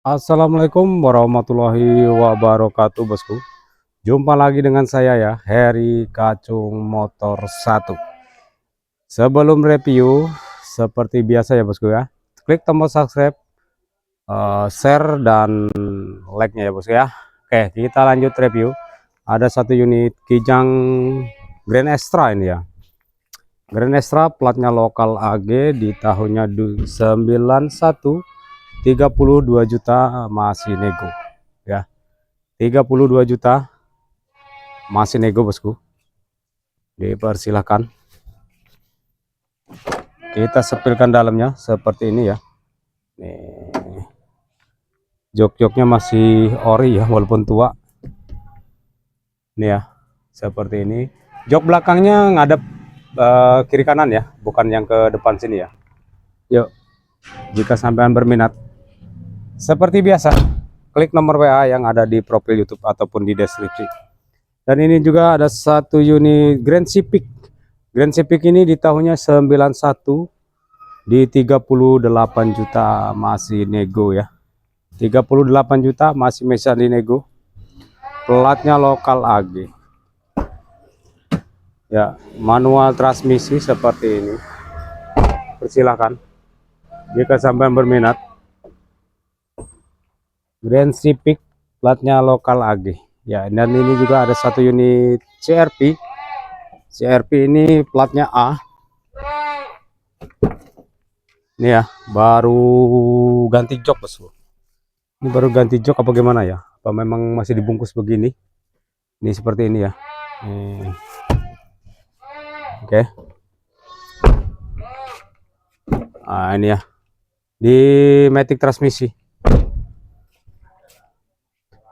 Assalamualaikum warahmatullahi wabarakatuh, bosku. Jumpa lagi dengan saya ya, Heri Kacung Motor 1. Sebelum review, seperti biasa ya bosku ya, klik tombol subscribe, share dan like-nya ya bosku ya. Oke, kita lanjut review. Ada satu unit Kijang Grand Extra ini ya. Grand Extra platnya lokal AG di tahunnya 91, 32 juta masih nego ya. 32 juta masih nego bosku. Dipersilahkan kita sepilkan dalamnya seperti ini ya. Nih, jok-joknya masih ori ya walaupun tua. Nih ya, seperti ini. Jok belakangnya ngadep kiri kanan ya, bukan yang ke depan sini ya. Yuk, jika sampean berminat, seperti biasa, klik nomor WA yang ada di profil YouTube ataupun di deskripsi. Dan ini juga ada satu unit Grand Civic. Grand Civic ini di tahunnya 91, di 38 juta masih nego ya. 38 juta masih bisa dinego. Platnya lokal AG. Ya, manual transmisi seperti ini. Persilahkan jika sampai berminat. Grand Civic platnya lokal AG. Ya, dan ini juga ada satu unit CRP. CRP ini platnya A. Ini ya, baru ganti jok bosku. Ini baru ganti jok apa gimana ya? Apa memang masih dibungkus begini? Ini seperti ini ya. Oke. Nah, ini ya. Di Matic transmisi.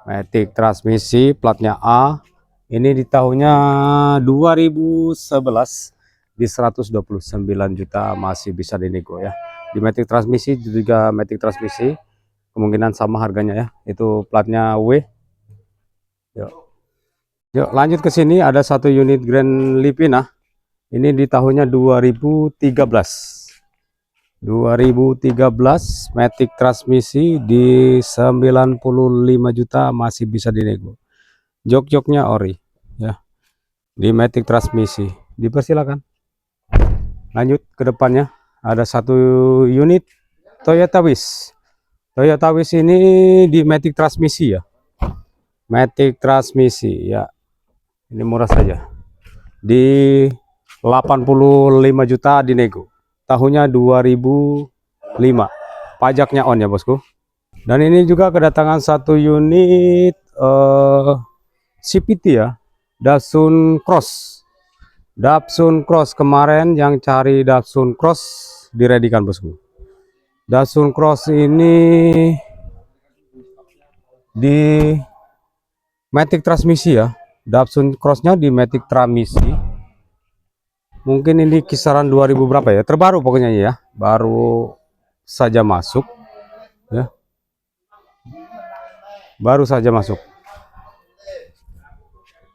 Matic transmisi platnya A. Ini di tahunnya 2011 di 129 juta masih bisa dinego ya. Di Matic transmisi juga Matic transmisi. Kemungkinan sama harganya ya. Itu platnya W. Yuk lanjut ke sini, ada satu unit Grand Livina. Ini di tahunnya 2013. 2013 Matic transmisi di 95 juta masih bisa dinego. Jok-joknya ori ya. Di Matic transmisi. Dipersilakan. Lanjut ke depannya, ada satu unit Toyota Wish. Toyota Wish ini di Matic transmisi ya. Matic transmisi ya. Ini murah saja. Di 85 juta dinego. Tahunnya 2005. Pajaknya on ya bosku. Dan ini juga kedatangan satu unit CVT ya. Datsun Cross. Datsun Cross kemarin yang cari Datsun Cross diredikan bosku. Datsun Cross ini di Matic transmisi ya. Datsun Crossnya di Matic transmisi. Mungkin ini kisaran 2000 berapa ya, terbaru pokoknya ya, baru saja masuk ya, baru saja masuk.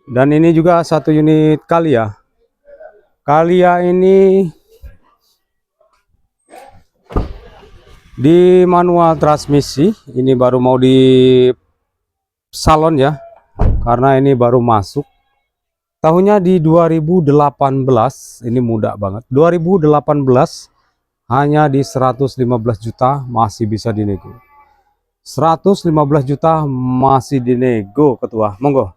Dan ini juga satu unit Calia. Calia ini di manual transmisi. Ini baru mau di salon ya, karena ini baru masuk. Tahunnya di 2018, ini muda banget. 2018 hanya di 115 juta masih bisa dinego. 115 juta masih dinego ketua. Monggo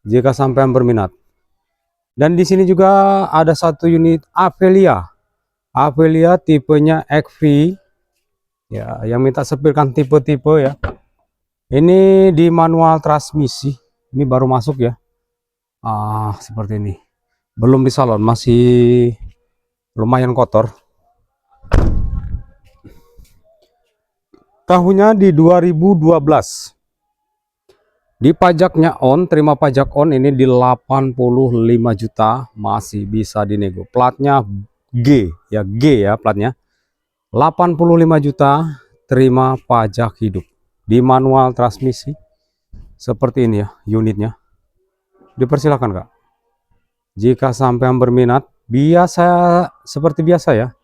jika sampai berminat. Dan di sini juga ada satu unit Avelia. Avelia tipenya XV. Ya, yang minta sepilkan tipe-tipe ya. Ini di manual transmisi. Ini baru masuk ya. Seperti ini. Belum di salon, masih lumayan kotor. Tahunnya di 2012. Di pajaknya on, terima pajak on ini di 85 juta masih bisa dinego. Platnya G ya, G ya platnya. 85 juta terima pajak hidup. Di manual transmisi. Seperti ini ya unitnya. Dipersilakan Kak. Jika sampai berminat, biasa seperti biasa ya.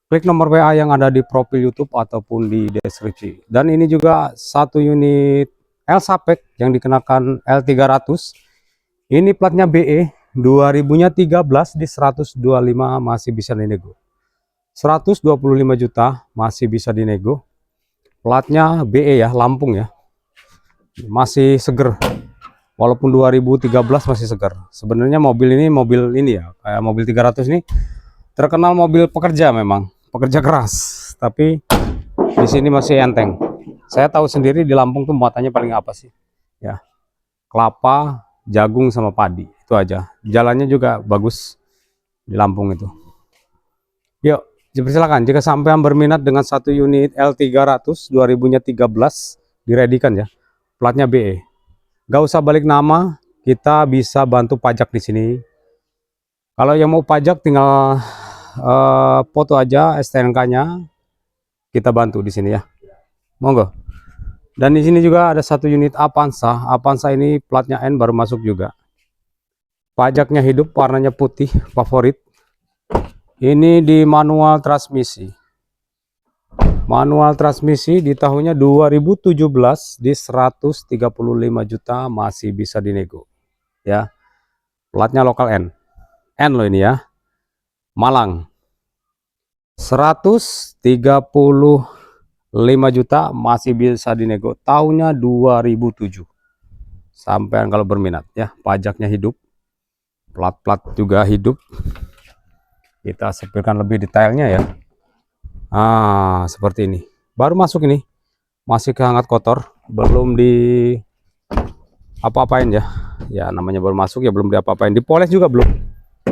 klik nomor WA yang ada di profil YouTube ataupun di deskripsi. Dan ini juga satu unit Elsapek yang dikenakan L300. Ini platnya BE, 2000-nya 13 di 125 masih bisa dinego. 125 juta masih bisa dinego. Platnya BE ya, Lampung ya. Masih seger. Walaupun 2013 masih seger. Sebenarnya mobil ini ya, kayak mobil 300 ini terkenal mobil pekerja memang. Pekerja keras, tapi di sini masih enteng. Saya tahu sendiri di Lampung tuh muatannya paling apa sih? Ya, kelapa, jagung sama padi. Itu aja. Jalannya juga bagus di Lampung itu. Yuk, dipersilakan jika sampean berminat dengan satu unit L300 2000-nya 13 diredikan ya. Platnya BE. Gak usah balik nama, kita bisa bantu pajak di sini. Kalau yang mau pajak tinggal foto aja STNK-nya, kita bantu di sini ya. Monggo. Dan di sini juga ada satu unit Avanza. Avanza ini platnya N baru masuk juga. Pajaknya hidup, warnanya putih, favorit. Ini di manual transmisi. Manual transmisi di tahunnya 2017 di 135 juta masih bisa dinego. Ya. Platnya lokal N. N loh ini ya. Malang. 135 juta masih bisa dinego. Tahunnya 2007. Sampai kalau berminat ya, pajaknya hidup. Plat-plat juga hidup. Kita sepilkan lebih detailnya ya. Seperti ini. Baru masuk ini. Masih kehangat kotor, belum di apa-apain ya. Ya namanya baru masuk ya, belum diapa-apain. Dipoles juga belum.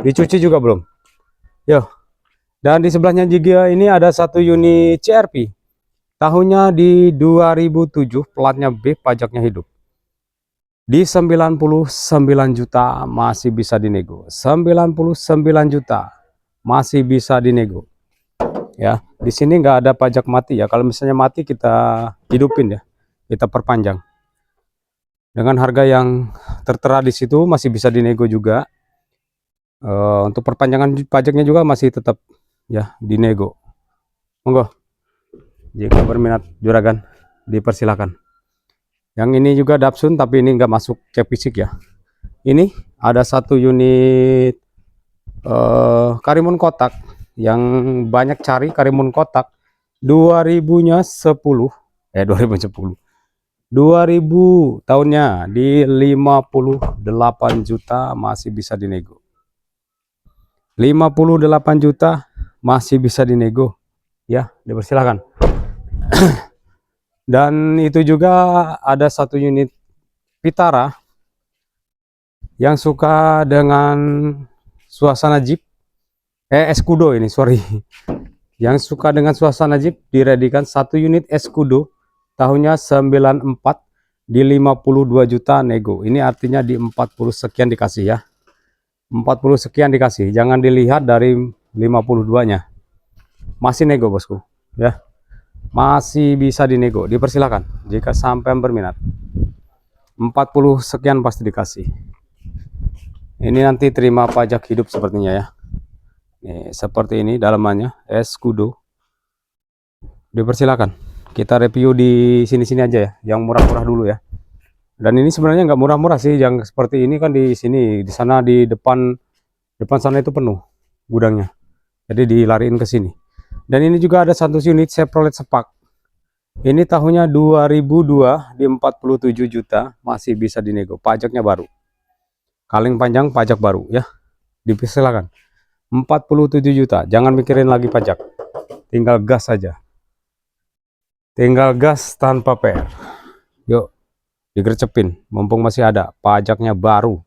Dicuci juga belum. Yo. Dan di sebelahnya juga ini ada satu unit CRV. Tahunnya di 2007, platnya B, pajaknya hidup. Di 99 juta masih bisa dinego. 99 juta masih bisa dinego. Ya, di sini nggak ada pajak mati ya. Kalau misalnya mati kita hidupin ya. Kita perpanjang. Dengan harga yang tertera di situ masih bisa dinego juga. Untuk perpanjangan pajaknya juga masih tetap ya dinego. Monggo. Jika berminat juragan dipersilakan. Yang ini juga Datsun tapi ini nggak masuk cek fisik ya. Ini ada satu unit Karimun kotak yang banyak cari, Karimun kotak 2000-nya 10 2010 2000 tahunnya di 58 juta masih bisa dinego. 58 juta masih bisa dinego ya, dipersilakan. Dan itu juga ada satu unit Vitara yang suka dengan suasana Jeep, Escudo ini, sorry. Yang suka dengan suasana Jeep diredikan satu unit Escudo tahunnya 94 di 52 juta nego. Ini artinya di 40 sekian dikasih ya. 40 sekian dikasih. Jangan dilihat dari 52-nya. Masih nego bosku ya. Masih bisa dinego. Dipersilakan jika sampai berminat. 40 sekian pasti dikasih. Ini nanti terima pajak hidup sepertinya ya. Nih, seperti ini dalamannya Escudo. Dipersilakan. Kita review di sini-sini aja ya, yang murah-murah dulu ya. Dan ini sebenarnya nggak murah-murah sih, yang seperti ini kan di sini, di sana di depan sana itu penuh gudangnya. Jadi dilariin ke sini. Dan ini juga ada satu unit Chevrolet Spark. Ini tahunnya 2002 di 47 juta masih bisa dinego. Pajaknya baru. Kaleng panjang pajak baru ya. Dipersilakan. 47 juta. Jangan mikirin lagi pajak. Tinggal gas saja. Tinggal gas tanpa PR. Yuk, digercepin. Mumpung masih ada. Pajaknya baru.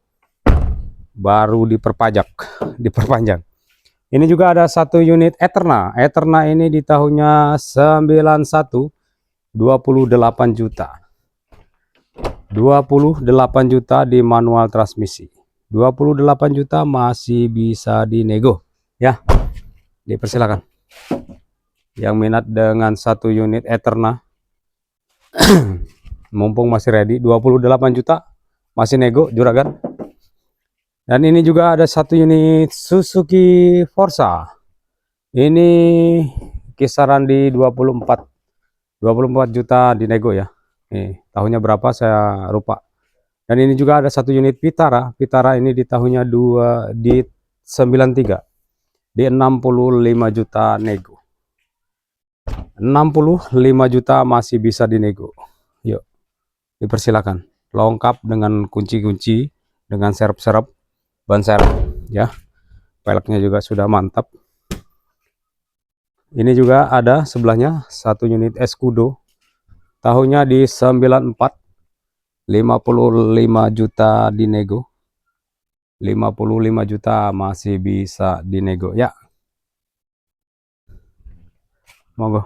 Baru diperpajak. Diperpanjang. Ini juga ada satu unit Eterna. Eterna ini di tahunnya 91. 28 juta. 28 juta di manual transmisi. 28 juta masih bisa dinego. Ya, dipersilakan. Yang minat dengan satu unit Eterna mumpung masih ready, 28 juta masih nego juragan. Dan ini juga ada satu unit Suzuki Forza Ini kisaran di 24 juta di nego ya. Nih, tahunnya berapa saya lupa. Dan ini juga ada satu unit Vitara. Vitara ini di tahunnya 93 di 65 juta nego. 65 juta masih bisa dinego. Yuk, dipersilakan. Lengkap dengan kunci-kunci, dengan serep-serep, ban serep ya. Peleknya juga sudah mantap. Ini juga ada sebelahnya satu unit Escudo. Tahunnya di 94, 55 juta dinego. 55 juta masih bisa dinego ya. Monggo.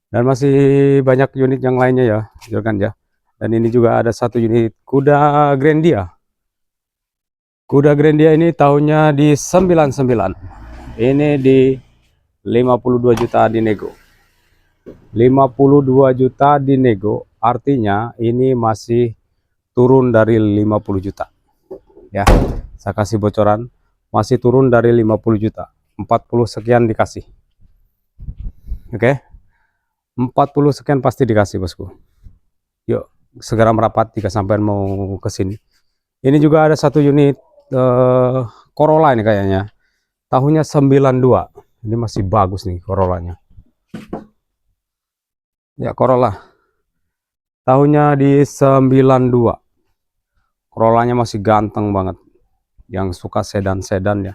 Dan masih banyak unit yang lainnya ya, Juragan ya. Dan ini juga ada satu unit kuda Grandia. Kuda Grandia ini tahunnya di 99. Ini di 52 juta dinego. 52 juta dinego, artinya ini masih turun dari 50 juta. Ya, saya kasih bocoran, masih turun dari 50 juta. 40 sekian dikasih. Oke. 40 sekian pasti dikasih, Bosku. Yuk, segera merapat jika sampai mau ke sini. Ini juga ada satu unit Corolla ini kayaknya. Tahunnya 92. Ini masih bagus nih Corollanya. Ya, Corolla. Tahunnya di 92. Corollanya masih ganteng banget. Yang suka sedan-sedan ya.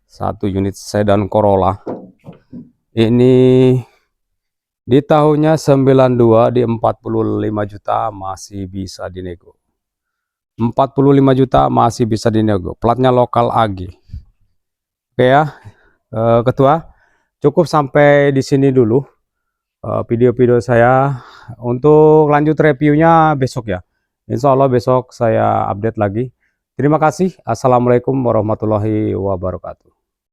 Satu unit sedan Corolla. Ini di tahunnya 92 di 45 juta masih bisa dinego. 45 juta masih bisa dinego. Platnya lokal AG. Oke ya, Ketua. Cukup sampai di sini dulu video-video saya. Untuk lanjut reviewnya besok ya. Insya Allah besok saya update lagi. Terima kasih. Assalamualaikum warahmatullahi wabarakatuh.